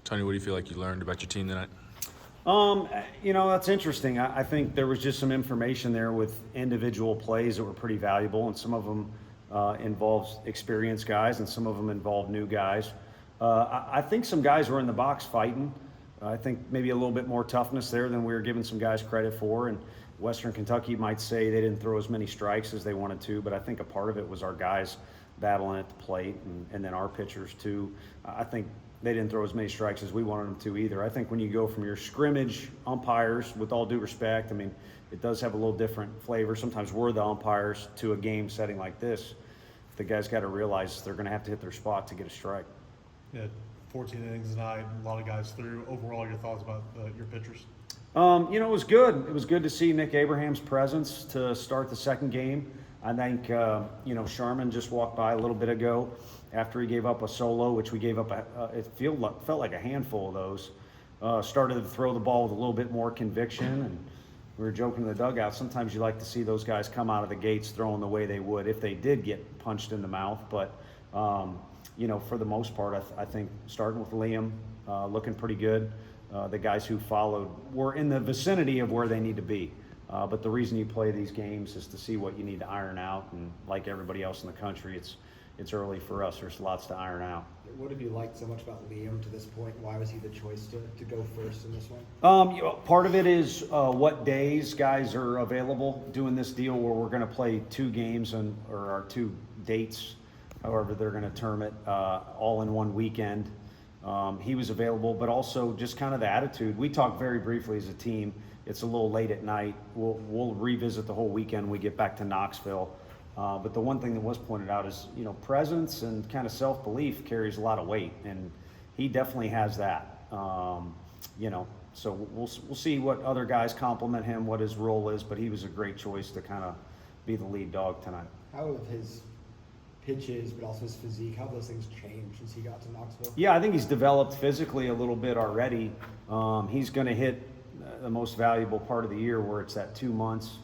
Tony, what do you feel like you learned about your team tonight? That's interesting. I think there was just some information there with individual plays that were pretty valuable, and some of them involved experienced guys, and some of them involved new guys. I think some guys were in the box fighting. I think maybe a little bit more toughness there than we were giving some guys credit for. And Western Kentucky might say they didn't throw as many strikes as they wanted to, but I think a part of it was our guys battling at the plate, and then our pitchers too. I think they didn't throw as many strikes as we wanted them to either. I think when you go from your scrimmage umpires, with all due respect, I mean, it does have a little different flavor. Sometimes we're the umpires to a game setting like this. The guys got to realize they're going to have to hit their spot to get a strike. Yeah, 14 innings tonight, a lot of guys through. Overall, your thoughts about your pitchers? It was good. It was good to see Nick Abraham's presence to start the second game. I think, Sharman just walked by a little bit ago after he gave up a solo, which we gave up, it felt like a handful of those. Started to throw the ball with a little bit more conviction, and we were joking in the dugout. Sometimes you like to see those guys come out of the gates throwing the way they would if they did get punched in the mouth. But, for the most part, I think starting with Liam, looking pretty good. The guys who followed were in the vicinity of where they need to be. But the reason you play these games is to see what you need to iron out. And like everybody else in the country, it's early for us. There's lots to iron out. What have you liked so much about Liam to this point? Why was he the choice to go first in this one? Part of it is what days guys are available doing this deal where we're going to play two games or our two dates, however they're going to term it, all in one weekend. He was available, but also just kind of the attitude. We talked very briefly as a team. It's a little late at night. We'll revisit the whole weekend when we get back to Knoxville. But the one thing that was pointed out is, presence and kind of self-belief carries a lot of weight, and he definitely has that. So we'll see what other guys compliment him, what his role is, but he was a great choice to kind of be the lead dog tonight. How have his pitches, but also his physique, how have those things changed since he got to Knoxville? Yeah, I think he's developed physically a little bit already. He's going to hit the most valuable part of the year, where it's that 2 months,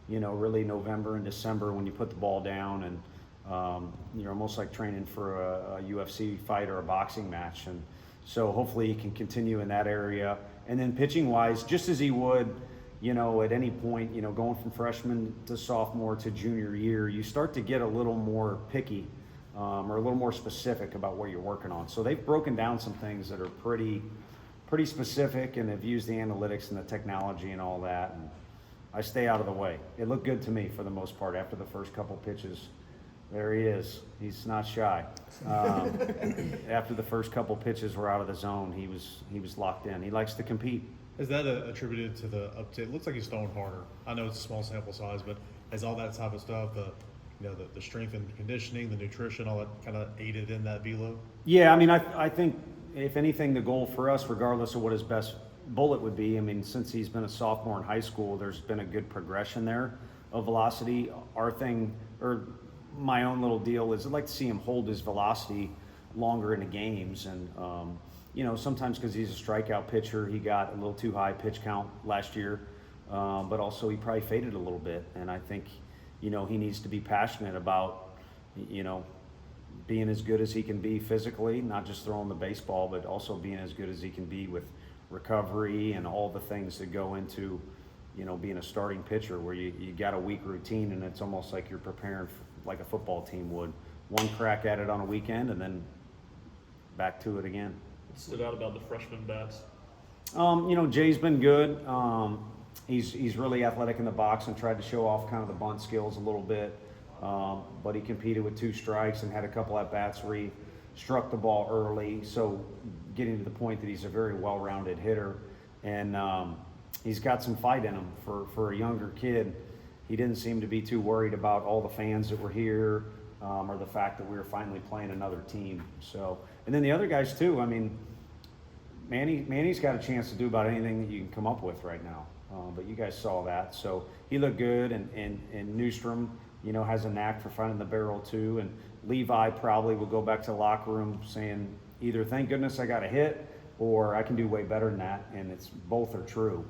really November and December, when you put the ball down, and you're almost like training for a UFC fight or a boxing match. And so hopefully he can continue in that area. And then pitching wise, just as he would, at any point, going from freshman to sophomore to junior year, you start to get a little more picky, or a little more specific about what you're working on. So they've broken down some things that are pretty specific, and have used the analytics and the technology and all that. And I stay out of the way. It looked good to me for the most part after the first couple pitches. There he is. He's not shy. After the first couple pitches were out of the zone, he was locked in. He likes to compete. Is that attributed to the uptick? It looks like he's throwing harder. I know it's a small sample size, but has all that type of stuff, the strength and conditioning, the nutrition, all that kind of aided in that velo? Yeah, I think if anything, the goal for us, regardless of what his best bullet would be, since he's been a sophomore in high school, there's been a good progression there of velocity. Our thing, or my own little deal, is I'd like to see him hold his velocity longer into games. And, sometimes because he's a strikeout pitcher, he got a little too high pitch count last year, but also he probably faded a little bit. And I think, he needs to be passionate about, being as good as he can be physically, not just throwing the baseball, but also being as good as he can be with recovery and all the things that go into, being a starting pitcher, where you got a week routine, and it's almost like you're preparing like a football team would. One crack at it on a weekend, and then back to it again. What stood out about the freshman bats? Jay's been good. He's really athletic in the box and tried to show off kind of the bunt skills a little bit. But he competed with 2 strikes and had a couple at bats where he struck the ball early. So getting to the point that he's a very well-rounded hitter, and he's got some fight in him for a younger kid. He didn't seem to be too worried about all the fans that were here, or the fact that we were finally playing another team. So, and then the other guys too. Manny's got a chance to do about anything that you can come up with right now. But you guys saw that, so he looked good, and Newstrom, has a knack for finding the barrel too. And Levi probably will go back to the locker room saying either thank goodness I got a hit, or I can do way better than that, and it's both are true.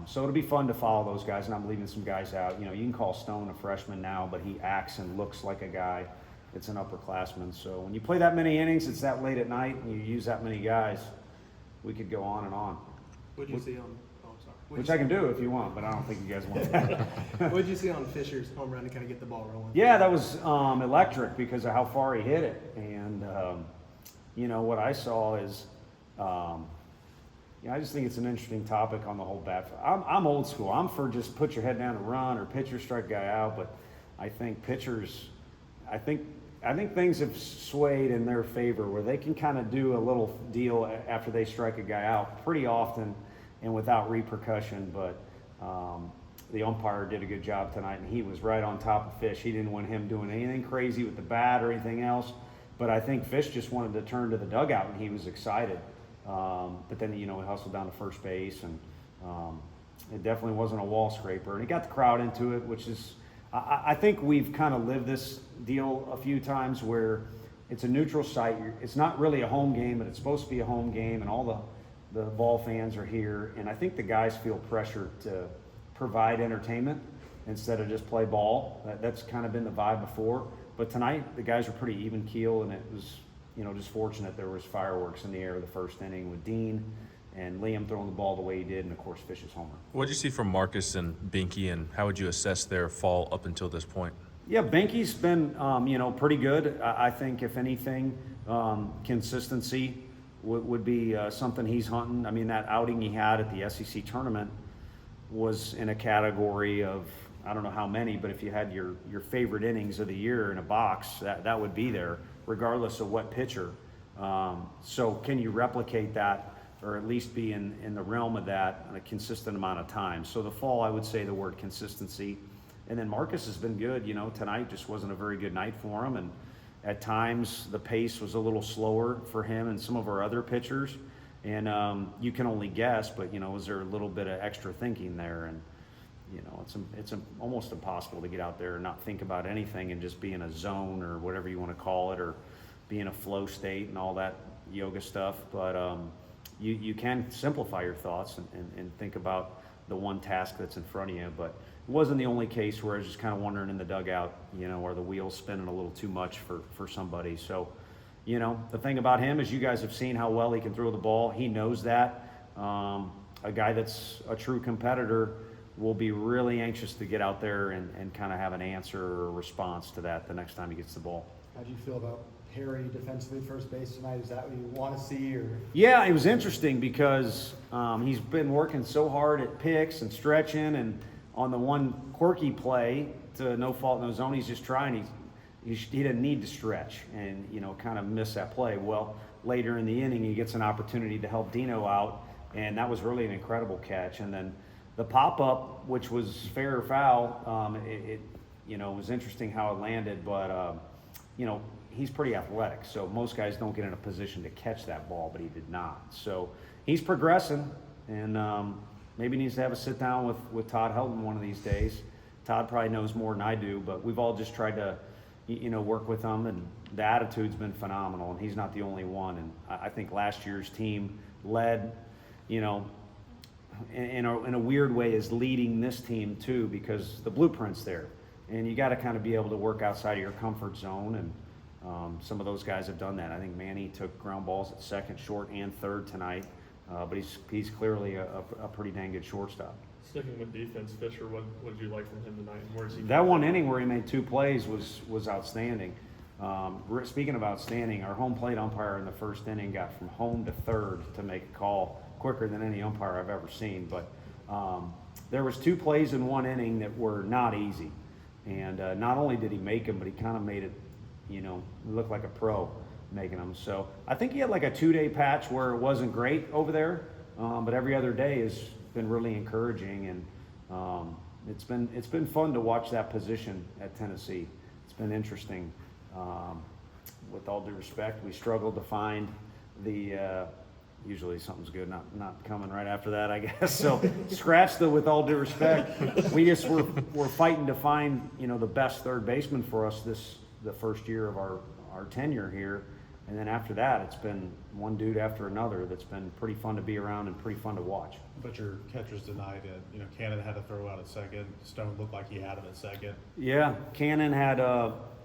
So it'll be fun to follow those guys, and I'm leaving some guys out. You can call Stone a freshman now, but he acts and looks like a guy that's an upperclassman. So when you play that many innings, it's that late at night, and you use that many guys, we could go on and on. What'd you see on? Oh, sorry. Which I can do if you want, but I don't think you guys want that. What'd you see on Fisher's home run to kind of get the ball rolling? Yeah, that was electric because of how far he hit it. And, you know, what I saw is, I just think it's an interesting topic on the whole bat. I'm old school. I'm for just put your head down and run, or pitcher strike guy out. But I think pitchers, I think things have swayed in their favor where they can kind of do a little deal after they strike a guy out pretty often and without repercussion. But the umpire did a good job tonight, and he was right on top of Fish. He didn't want him doing anything crazy with the bat or anything else. But I think Fish just wanted to turn to the dugout, and he was excited. But then, you know, he hustled down to first base, and it definitely wasn't a wall scraper. And he got the crowd into it, which is, I think we've kind of lived this deal a few times where it's a neutral site. It's not really a home game, but it's supposed to be a home game, and all the ball fans are here. And I think the guys feel pressure to provide entertainment instead of just play ball. That's kind of been the vibe before. But tonight, the guys were pretty even keel, and it was, you know, just fortunate there was fireworks in the air the first inning with Dean and Liam throwing the ball the way he did, and of course Fish's homer. What did you see from Marcus and Binky, and how would you assess their fall up until this point? Yeah, Binky's been, you know, pretty good. I think if anything, consistency would be something he's hunting. I mean, that outing he had at the SEC tournament was in a category of, I don't know how many, but if you had your favorite innings of the year in a box, that would be there, regardless of what pitcher. So can you replicate that, or at least be in the realm of that in a consistent amount of time? So the fall, I would say the word consistency. And then Marcus has been good. You know, tonight just wasn't a very good night for him. And at times the pace was a little slower for him and some of our other pitchers. And you can only guess, but, you know, is there a little bit of extra thinking there? And, you know, it's almost impossible to get out there and not think about anything and just be in a zone or whatever you want to call it, or be in a flow state and all that yoga stuff. But you can simplify your thoughts and think about the one task that's in front of you. But it wasn't the only case where I was just kind of wondering in the dugout, you know, are the wheels spinning a little too much for somebody? So, you know, the thing about him is you guys have seen how well he can throw the ball. He knows that. A guy that's a true competitor will be really anxious to get out there and kind of have an answer or a response to that the next time he gets the ball. How do you feel about Harry defensively at first base tonight? Is that what you want to see? Or Yeah, it was interesting because he's been working so hard at picks and stretching, and on the one quirky play to no fault, no zone, he's just trying. He didn't need to stretch and, you know, kind of miss that play. Well, later in the inning, he gets an opportunity to help Dino out, and that was really an incredible catch. And then the pop-up, which was fair or foul, it you know, was interesting how it landed, but, you know, he's pretty athletic, so most guys don't get in a position to catch that ball, but he did not. So he's progressing, and maybe needs to have a sit-down with Todd Helton one of these days. Todd probably knows more than I do, but we've all just tried to, you know, work with him, and the attitude's been phenomenal, and he's not the only one. And I think last year's team led, you know, in a weird way is leading this team too, because the blueprint's there, and you got to kind of be able to work outside of your comfort zone. And some of those guys have done that. I think Manny took ground balls at second, short, and third tonight, but he's clearly a pretty dang good shortstop. Sticking with defense, Fisher, what did you like from him tonight? And where's he? That one inning where he made 2 plays was outstanding. Speaking of outstanding, our home plate umpire in the first inning got from home to third to make a call quicker than any umpire I've ever seen. But there was 2 plays in 1 inning that were not easy, and not only did he make them, but he kind of made it, you know, look like a pro making them. So I think he had like a 2-day patch where it wasn't great over there, but every other day has been really encouraging, and it's been fun to watch that position at Tennessee. It's been interesting. With all due respect, we struggled to find the usually something's good, not coming right after that, I guess. So scratch the with all due respect. We just we're fighting to find, you know, the best third baseman for us the first year of our tenure here. And then after that, it's been one dude after another that's been pretty fun to be around and pretty fun to watch. But your catchers denied it. You know, Cannon had to throw out at second. Stone looked like he had him at second. Yeah, Cannon had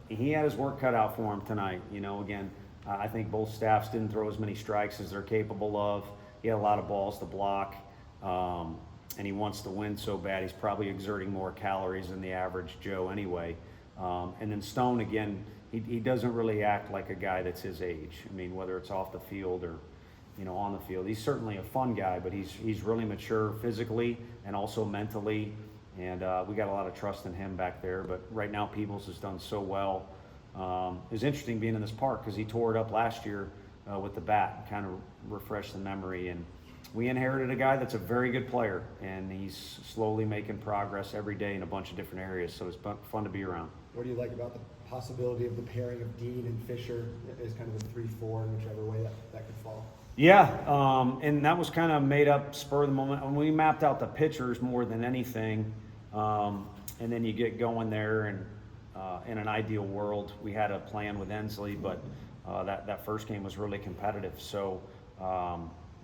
his work cut out for him tonight. You know, again, I think both staffs didn't throw as many strikes as they're capable of. he had a lot of balls to block, and he wants to win so bad. He's probably exerting more calories than the average Joe anyway. And then Stone, again, he doesn't really act like a guy that's his age. I mean, whether it's off the field or, on the field. He's certainly a fun guy, but he's really mature physically and also mentally. And we got a lot of trust in him back there. But right now, Peebles has done so well. It was interesting being in this park because he tore it up last year with the bat, kind of refreshed the memory. And we inherited a guy that's a very good player, and he's slowly making progress every day in a bunch of different areas. So it's fun to be around. What do you like about the possibility of the pairing of Dean and Fisher as kind of a 3-4 in whichever way that could fall? Yeah, and that was kind of made up spur of the moment. And we mapped out the pitchers more than anything, and then you get going there. And in an ideal world, we had a plan with Ensley, but that first game was really competitive. So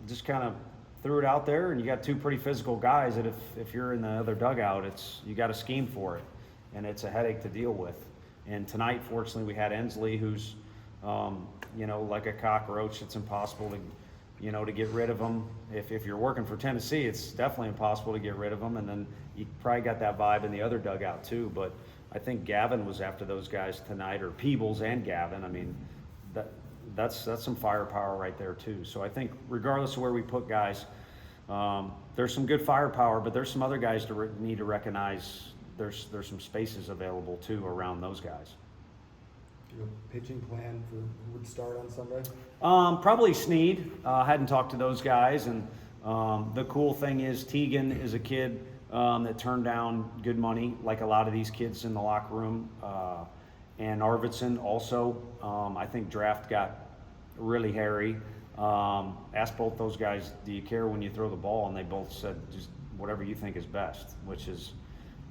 just kind of threw it out there, and you got two pretty physical guys that if you're in the other dugout, you got to scheme for it, and it's a headache to deal with. And tonight, fortunately, we had Ensley, who's like a cockroach. It's impossible to get rid of him. If you're working for Tennessee, it's definitely impossible to get rid of him. And then you probably got that vibe in the other dugout too. But I think Gavin was after those guys tonight, or Peebles and Gavin. I mean, that's some firepower right there too. So I think regardless of where we put guys, there's some good firepower, but there's some other guys need to recognize there's some spaces available too around those guys. Do you have a pitching plan for who would start on Sunday? Probably Snead. Hadn't talked to those guys, and the cool thing is Teagan is a kid that turned down good money, like a lot of these kids in the locker room. And Arvidsson also, I think draft got really hairy. Asked both those guys, do you care when you throw the ball? And they both said, just whatever you think is best, which is,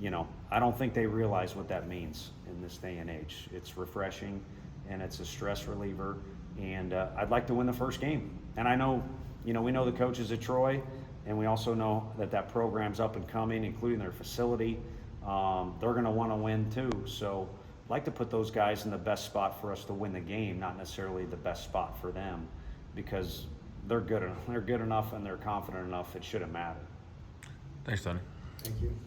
I don't think they realize what that means in this day and age. It's refreshing, and it's a stress reliever, and I'd like to win the first game. And I know, we know the coaches at Troy, and we also know that program's up and coming, including their facility. They're going to want to win too. So I'd like to put those guys in the best spot for us to win the game, not necessarily the best spot for them, because they're good enough and they're confident enough. It shouldn't matter. Thanks, Tony. Thank you.